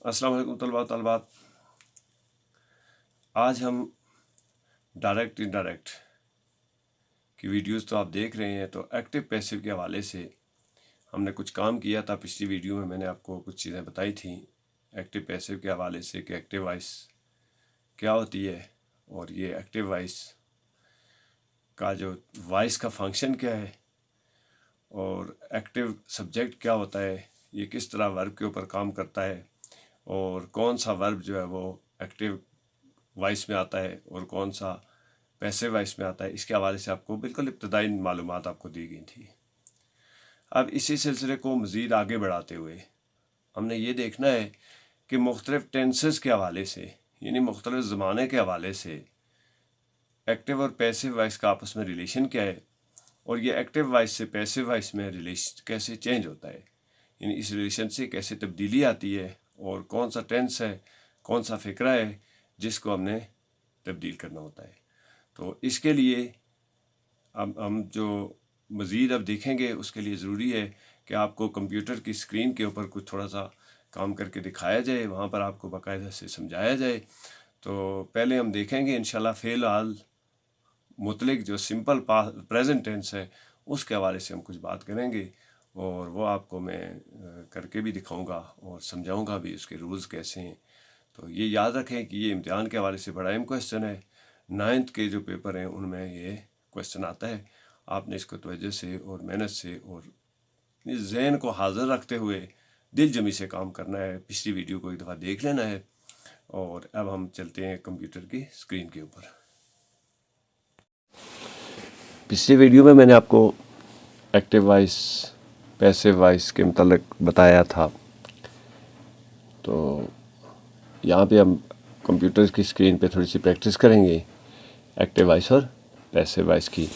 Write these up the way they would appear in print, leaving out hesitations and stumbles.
अस्सलाम वालेकुम तलबा तलबात। आज हम डायरेक्ट इनडायरेक्ट की वीडियोस तो आप देख रहे हैं, तो एक्टिव पैसिव के हवाले से हमने कुछ काम किया था। पिछली वीडियो में मैंने आपको कुछ चीज़ें बताई थी एक्टिव पैसिव के हवाले से कि एक्टिव वॉइस क्या होती है और ये एक्टिव वॉइस का जो वॉइस का फंक्शन क्या है और एक्टिव सब्जेक्ट क्या होता है, ये किस तरह वर्ब के ऊपर काम करता है और कौन सा वर्ब जो है वो एक्टिव वॉइस में आता है और कौन सा पैसिव वॉइस में आता है, इसके हवाले से आपको बिल्कुल इब्तदाई मालूमात आपको दी गई थी। अब इसी सिलसिले को मज़ीद आगे बढ़ाते हुए हमने ये देखना है कि मुख्तलिफ टेंसेस के हवाले से, यानी मुख्तलिफ ज़माने के हवाले से एक्टिव और पैसिव वॉइस का आपस में रिलेशन क्या है और ये एक्टिव वॉइस से पैसिव वॉइस में रिलेशन कैसे चेंज होता है, यानी इस रिलेशन से कैसे तब्दीली आती है और कौन सा टेंस है, कौन सा फ़िक्रा है जिसको हमने तब्दील करना होता है। तो इसके लिए अब हम जो मज़ीद अब देखेंगे उसके लिए ज़रूरी है कि आपको कंप्यूटर की स्क्रीन के ऊपर कुछ थोड़ा सा काम करके दिखाया जाए, वहाँ पर आपको बाकायदा से समझाया जाए। तो पहले हम देखेंगे इंशाल्लाह फ़ेल हाल मुतलिक जो सिंपल प्रेजेंट टेंस है उसके हवाले से हम कुछ बात करेंगे और वो आपको मैं करके भी दिखाऊंगा और समझाऊंगा भी उसके रूल्स कैसे हैं। तो ये याद रखें कि ये इम्तिहान के हवाले से बड़ा अहम क्वेश्चन है। 9th के जो पेपर हैं उनमें ये क्वेश्चन आता है। आपने इसको तवज्जो से और मेहनत से और जहन को हाजिर रखते हुए दिल जमी से काम करना है। पिछली वीडियो को एक दफ़ा देख लेना है और अब हम चलते हैं कंप्यूटर की स्क्रीन के ऊपर। पिछली वीडियो में मैंने आपको एक्टिव वॉइस पैसिव वॉइस के मतलब बताया था। तो यहाँ पे हम कंप्यूटर की स्क्रीन पे थोड़ी सी प्रैक्टिस करेंगे एक्टिव वॉइस और पैसिव वॉइस की।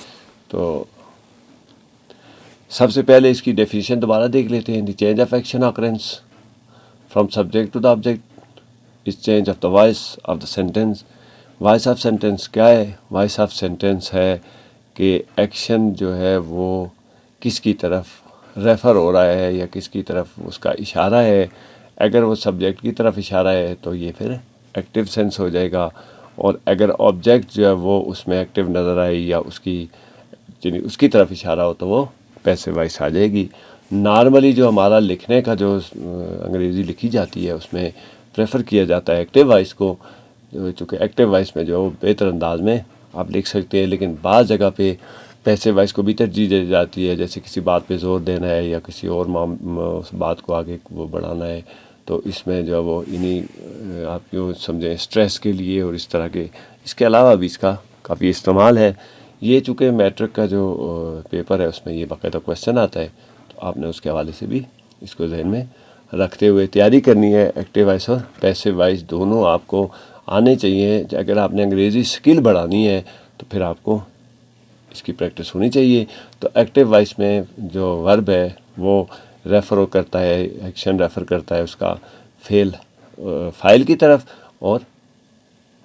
तो सबसे पहले इसकी डेफिनेशन दोबारा देख लेते हैं। The change of action occurrence from subject to the object is change of the voice of the sentence. Voice of sentence क्या है? वॉइस ऑफ सेंटेंस है कि एक्शन जो है वो किसकी तरफ रेफ़र हो रहा है या किसकी तरफ उसका इशारा है। अगर वो सब्जेक्ट की तरफ इशारा है तो ये फिर एक्टिव सेंस हो जाएगा, और अगर ऑब्जेक्ट जो है वो उसमें एक्टिव नज़र आए या उसकी तरफ इशारा हो तो वो पैसिव वॉइस आ जाएगी। नॉर्मली जो हमारा लिखने का जो अंग्रेज़ी लिखी जाती है उसमें प्रेफर किया जाता है एक्टिव वॉइस को, चूँकि एक्टिव वॉइस में जो बेहतर अंदाज में आप लिख सकते हैं, लेकिन बाज़ जगह पे पैसिव वॉइस को भी तरजीह दी जाती है। जैसे किसी बात पे ज़ोर देना है या किसी और उस बात को आगे वो बढ़ाना है, तो इसमें जो है वो इन्हीं आप यूँ समझें स्ट्रेस के लिए और इस तरह के। इसके अलावा भी इसका काफ़ी इस्तेमाल है। ये चूँकि मैट्रिक का जो पेपर है उसमें ये बाकायदा क्वेश्चन आता है, तो आपने उसके हवाले से भी इसको जहन में रखते हुए तैयारी करनी है। एक्टिव वॉइस और पैसिव वॉइस दोनों आपको आने चाहिए। अगर आपने अंग्रेज़ी स्किल बढ़ानी है तो फिर आपको इसकी प्रैक्टिस होनी चाहिए। तो एक्टिव वॉइस में जो वर्ब है वो रेफ़र करता है, एक्शन रेफ़र करता है उसका फाइल की तरफ, और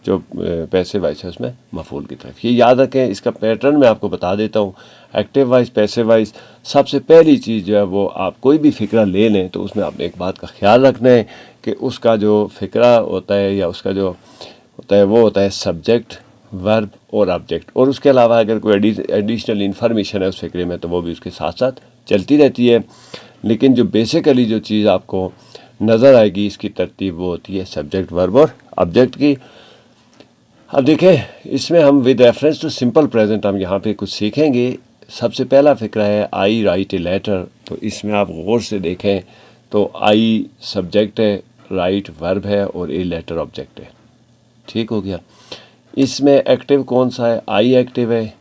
जो पैसिव वॉइस है उसमें मफूल की तरफ। ये याद रखें। इसका पैटर्न मैं आपको बता देता हूँ। एक्टिव वॉइस पैसिव वॉइस, सबसे पहली चीज़ जो है वो आप कोई भी फ़िक्रा ले लें तो उसमें आपने एक बात का ख्याल रखना है कि उसका जो फ़िक्रा होता है या उसका जो होता है वो होता है सब्जेक्ट, वर्ब और ऑब्जेक्ट, और उसके अलावा अगर कोई एडिशनल इन्फॉर्मेशन है उस फिक्रे में तो वो भी उसके साथ साथ चलती रहती है। लेकिन जो बेसिकली जो चीज़ आपको नज़र आएगी इसकी तरतीब वो होती है सब्जेक्ट, वर्ब और ऑब्जेक्ट की। अब देखें, इसमें हम with reference to simple present हम यहाँ पे कुछ सीखेंगे। सबसे पहला फ़िक्रा है आई राइट ए लेटर। तो इसमें आप गौर से देखें तो आई सब्जेक्ट है, राइट वर्ब है और ए लेटर ऑब्जेक्ट है। ठीक हो गया। इसमें एक्टिव कौन सा है? आई एक्टिव है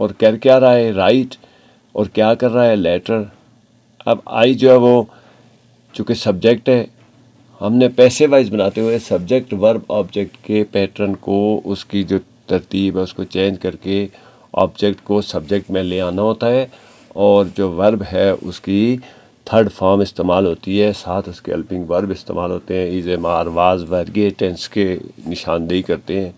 और कर क्या रहा है? राइट, और क्या कर रहा है? लेटर। अब आई जो है वो चूँकि सब्जेक्ट है, हमने पैसिव वॉइस बनाते हुए सब्जेक्ट वर्ब ऑब्जेक्ट के पैटर्न को, उसकी जो तरतीब है उसको चेंज करके ऑब्जेक्ट को सब्जेक्ट में ले आना होता है, और जो वर्ब है उसकी थर्ड फॉर्म इस्तेमाल होती है, साथ उसके हेल्पिंग वर्ब इस्तेमाल होते हैं। इज़, मार, वाज, वर, ये टेंस के निशानदेही करते हैं।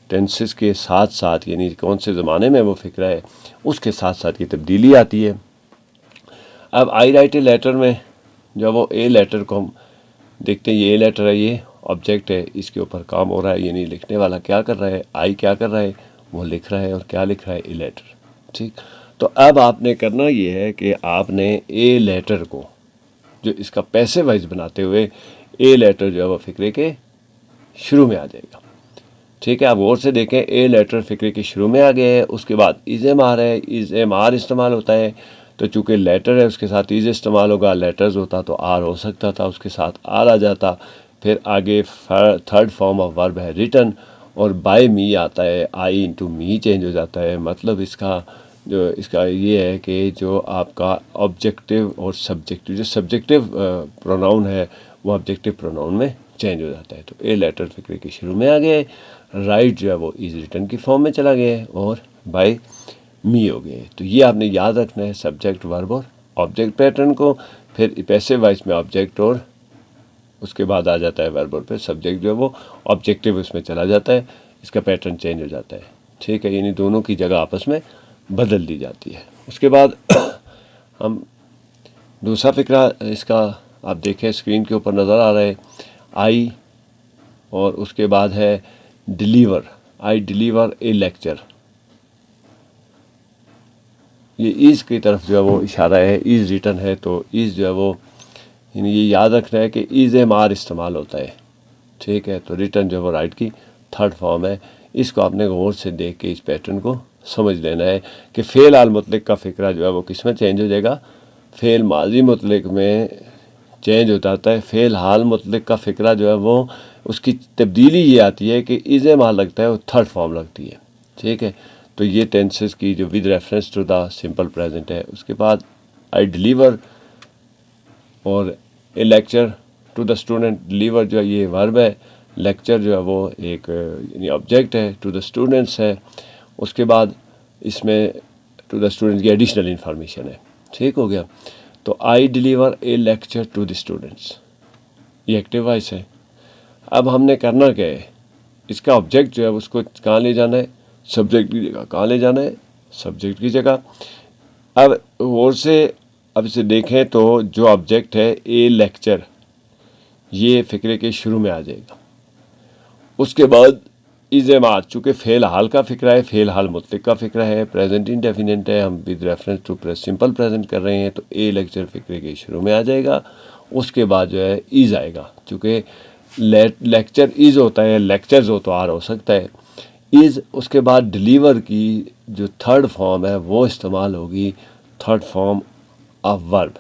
टेंसेस के साथ साथ यानी कौन से ज़माने में वो फ़िक्रा है उसके साथ साथ ये तब्दीली आती है। अब आई राइट ए लेटर में जो वो ए लेटर को हम देखते हैं ये लेटर है, ये ऑब्जेक्ट है, इसके ऊपर काम हो रहा है, यानी लिखने वाला क्या कर रहा है, आई क्या कर रहा है, वो लिख रहा है, और क्या लिख रहा है, ए लेटर। ठीक, तो अब आपने करना ये है कि आपने ए लेटर को जो इसका पैसे वाइज बनाते हुए ए लेटर जो है वो फिक्रे के शुरू में आ जाएगा। ठीक है, आप गौर से देखें, ए लेटर फिक्रे के शुरू में आ गया है, उसके बाद इज एम आर है, इज एम आर इस्तेमाल होता है, तो चूंकि लेटर है उसके साथ इज इस्तेमाल होगा, लेटर्स होता तो आर हो सकता था, उसके साथ आर आ जाता। फिर आगे थर्ड फॉर्म ऑफ वर्ब है रिटन, और बाय मी आता है, आई इंटू मी चेंज हो जाता है। मतलब इसका ये है कि जो आपका ऑब्जेक्टिव और सब्जेक्टिव, जो सब्जेक्टिव प्रोनाउन है वो ऑब्जेक्टिव प्रोनाउन में चेंज हो जाता है। तो ए लेटर फिक्रे के शुरू में आ गए, राइट जो है वो इज रिटन की फॉर्म में चला गया है, और बाय मी हो गए। तो ये आपने याद रखना है, सब्जेक्ट वर्ब और ऑब्जेक्ट पैटर्न को। फिर पैसिव वॉइस में ऑब्जेक्ट और उसके बाद आ जाता है वर्ब, और फिर सब्जेक्ट जो है वो ऑब्जेक्टिव उसमें चला जाता है, इसका पैटर्न चेंज हो जाता है। ठीक है, यानी दोनों की जगह आपस में बदल दी जाती है। उसके बाद हम दूसरा फिक्रा इसका आप देखें स्क्रीन के ऊपर नज़र आ रहा है, आई, और उसके बाद है deliver, I deliver A lecture. ये इज़ की तरफ जो है वो इशारा है, इज़ रिटन है, तो इज़ जो है वो यानी ये याद रखना है कि इज़ एम आर इस्तेमाल होता है। ठीक है, तो रिटन जो है वो राइट की थर्ड फॉर्म है। इसको आपने गौर से देख के इस पैटर्न को समझ लेना है कि फ़ेल आल मुतलक का फ़िक्रा जो है वो किस में चेंज हो जाएगा, फ़ेल माजी मुतलक में चेंज हो जाता है। फ़ेल हाल मुतलक का फ़िक्रा जो है वो उसकी तब्दीली ये आती है कि इज़ एम आर लगता है वो थर्ड फॉर्म लगती है। ठीक है, तो ये टेंसेस की जो with reference to the simple present है। उसके बाद आई डिलीवर और a lecture to the student, deliver जो है ये वर्ब है, लेक्चर जो है वो एक यानी ऑब्जेक्ट है, टू द स्टूडेंट्स है। उसके बाद इसमें टू द स्टूडेंट की एडिशनल इंफॉर्मेशन है। ठीक हो गया, तो I deliver A lecture to the students, ये एक्टिव वॉइस है। अब हमने करना क्या है, इसका ऑब्जेक्ट जो है उसको कहाँ ले जाना है, सब्जेक्ट की जगह। कहाँ ले जाना है, सब्जेक्ट की जगह। अब और से अब इसे देखें तो जो ऑब्जेक्ट है ए लेक्चर, ये फिक्रे के शुरू में आ जाएगा। उसके बाद इज़ एम आर, चूँकि फ़ेल हाल का फ़िक्रा है, फ़ेल हाल मुतलक का फ़िक्रा है, प्रेजेंट इंडेफिनिट है, हम with reference to simple present कर रहे हैं, तो ए लेक्चर फिक्रे के शुरू में आ जाएगा। उसके बाद जो है इज़ आएगा, चूँकि लेक्चर इज़ होता है, लेक्चर्स हो तो आर हो सकता है, इज़। उसके बाद डिलीवर की जो थर्ड फॉर्म है वो इस्तेमाल होगी, third form of verb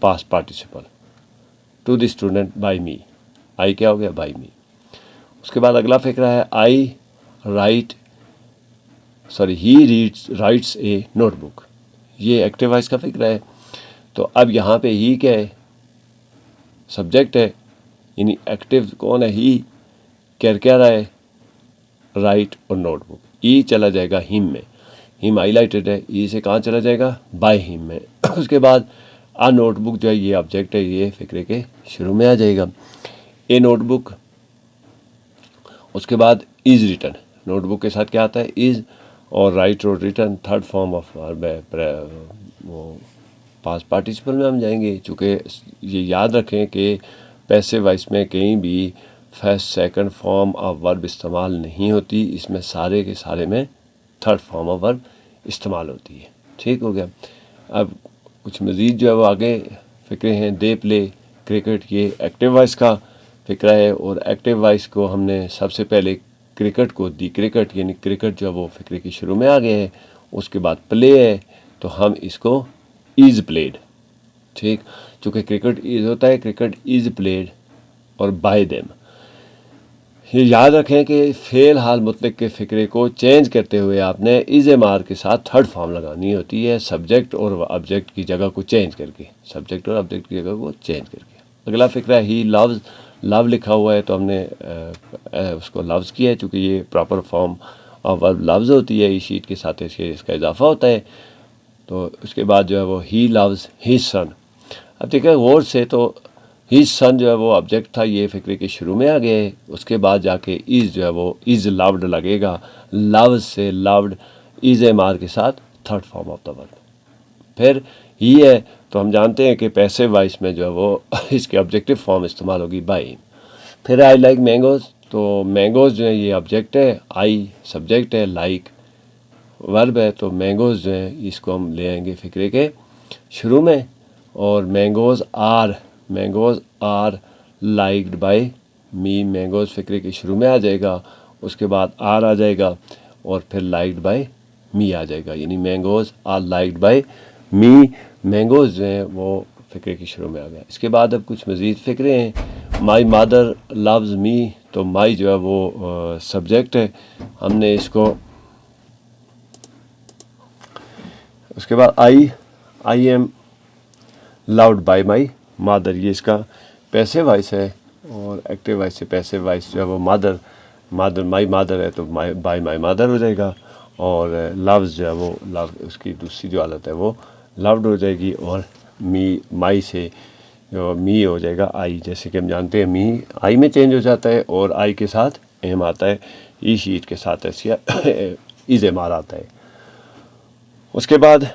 past participle, to the student by me, I क्या हो गया, बाय मी। उसके बाद अगला फिक्रा है I write he writes a notebook, ये एक्टिव वॉइस का फिक्रा है। तो अब यहाँ पे ही क्या है, सब्जेक्ट है, यानी एक्टिव कौन है, ही क्या रहा है, राइट और नोटबुक। ई चला जाएगा हिम में, हिम हाईलाइटेड है, ई से कहाँ चला जाएगा, बाय हिम में। उसके बाद आ नोटबुक जो है ये ऑब्जेक्ट है, ये फिक्रे के शुरू में आ जाएगा, ए नोटबुक। उसके बाद इज़ रिटन, नोटबुक के साथ क्या आता है, इज़, और राइट और written third form of verb है, वो पास्ट पार्टिसिपल में हम जाएंगे। चूँकि ये याद रखें कि पैसिव वॉइस में कहीं भी first second form of verb इस्तेमाल नहीं होती, इसमें सारे के सारे में थर्ड फॉर्म ऑफ वर्ब इस्तेमाल होती है। ठीक हो गया। अब कुछ मज़ीद जो है वो आगे फ़िक्रे हैं, दे प्ले क्रिकेट, ये एक्टिव वॉइस का फ़िक्रा है, और एक्टिव वॉइस को हमने सबसे पहले क्रिकेट को दी क्रिकेट, यानी क्रिकेट जो है वो फ़िक्रे के शुरू में आ गए हैं। उसके बाद प्ले है, तो हम इसको इज़ प्लेड। ठीक, चूँकि क्रिकेट इज़ होता है, क्रिकेट इज़ प्लेड और बाय देम। ये याद रखें कि फ़ेल हाल मुतलक के फ़िक्रे को चेंज करते हुए आपने इज़ एम आर के साथ थर्ड फॉर्म लगानी होती है, सब्जेक्ट और ऑब्जेक्ट की जगह को चेंज करके, सब्जेक्ट और ऑब्जेक्ट की जगह को चेंज करके। अगला फ़िक्रा ही लव्स, लव लिखा हुआ है तो हमने उसको लव्स किया है, चूँकि ये proper form of verb loves होती है, इस शीट के साथ इसका इजाफा होता है। तो उसके बाद जो है वो ही लव्स हिज सन। अब देखिए गौर से, तो हिज सन जो है वो ऑब्जेक्ट था, ये फिक्रे के शुरू में आ गए। उसके बाद जाके इज़ जो है वो इज़ लव्ड लगेगा, लव से लव्ड, इज़ एम आर के साथ third form of the verb. फिर ही है, तो हम जानते हैं कि पैसिव वॉइस में जो है वो इसकी ऑब्जेक्टिव फॉर्म इस्तेमाल होगी बाई। फिर आई लाइक मैंगोज़, तो मैंगोज़ जो है ये ऑब्जेक्ट है, आई सब्जेक्ट है, लाइक वर्ब है, तो मैंगोज़ जो है इसको हम ले आएंगे फ़िक्रे के शुरू में। और mangoes are liked by me, mangoes फ़िक्रे के शुरू में आ जाएगा, उसके बाद आर आ जाएगा और फिर लाइक्ड बाय मी आ जाएगा, यानी mangoes are liked by me. Mangoes जो हैं वो फ़िक्रे के शुरू में आ गया। इसके बाद अब कुछ मज़ीद फ़िक्रे हैं। माई मदर लव्स मी, तो माई जो है वो सब्जेक्ट है, हमने इसको, उसके बाद आई am loved by my mother, ये इसका पैसिव वॉइस है। और एक्टिव वॉइस से पैसिव वॉइस जो है वो मदर माई मदर है तो बाय माई मदर हो जाएगा। और लव्स जो है वो लव, उसकी दूसरी जो हालत है वो लव्ड हो जाएगी। और माई से जो मी हो जाएगा आई, जैसे कि हम जानते हैं मी आई में चेंज हो जाता है और आई के साथ एम आता है, ई शीट के साथ इज एम आर आता है। उसके बाद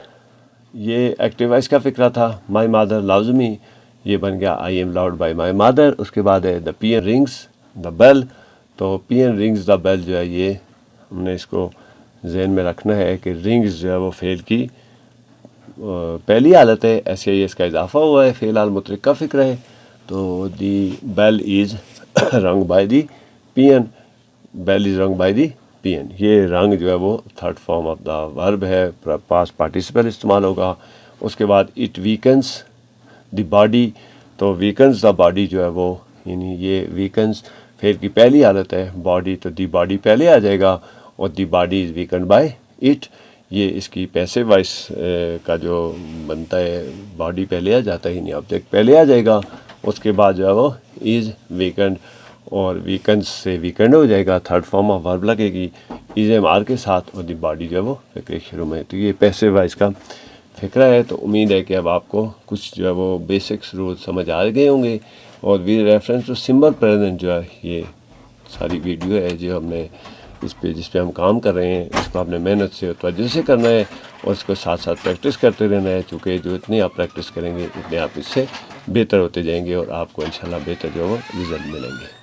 ये एक्टिव वॉइस का फ़िक्रा था, माई मदर लव्स मी, ये बन गया I am loved by my mother. उसके बाद है the peon rings the bell, तो पीएन रिंग्स द बेल जो है ये हमने इसको जहन में रखना है कि रिंग्स जो है वो फेल की पहली हालत है, ऐसे ही इसका इजाफा हुआ है, फेल आल मुतरिक का फ़िक्र है। तो the bell is rung by the peon, bell is rung by the peon, ये रंग जो है वो third form of the verb है, पास्ट पार्टिसिपल इस्तेमाल होगा। उसके बाद इट वीकन्स द बॉडी, तो वीकन्स द बॉडी जो है वो, यानी ये वीकन्स फेल की पहली हालत है, बॉडी तो दी बॉडी पहले आ जाएगा और the body is weakened by it, ये इसकी पैसिव वॉइस का जो बनता है, बॉडी पहले आ जाता है, यानी ऑब्जेक्ट पहले आ जाएगा। उसके बाद जो है वो इज़ वीकेंड, और वीकेंड से वीकेंड हो जाएगा, थर्ड फॉर्म ऑफ वर्ब लगेगी इज़ एम आर के साथ, और दी बॉडी जो है वो फ़िक्रे शुरू में। तो ये पैसिव वॉइस का फ़िक्रा है। तो उम्मीद है कि अब आपको कुछ जो है वो बेसिक्स रूल समझ आ गए होंगे। और with reference to simple present जो है ये सारी वीडियो है जो हमने जिस पे हम काम कर रहे हैं, इसको आपने मेहनत से और तवज्जो से करना है और इसको साथ साथ प्रैक्टिस करते रहना है, चूँकि जो इतनी आप प्रैक्टिस करेंगे उतने आप इससे बेहतर होते जाएंगे और आपको इंशाल्लाह बेहतर जो है वो रिज़ल्ट मिलेंगे।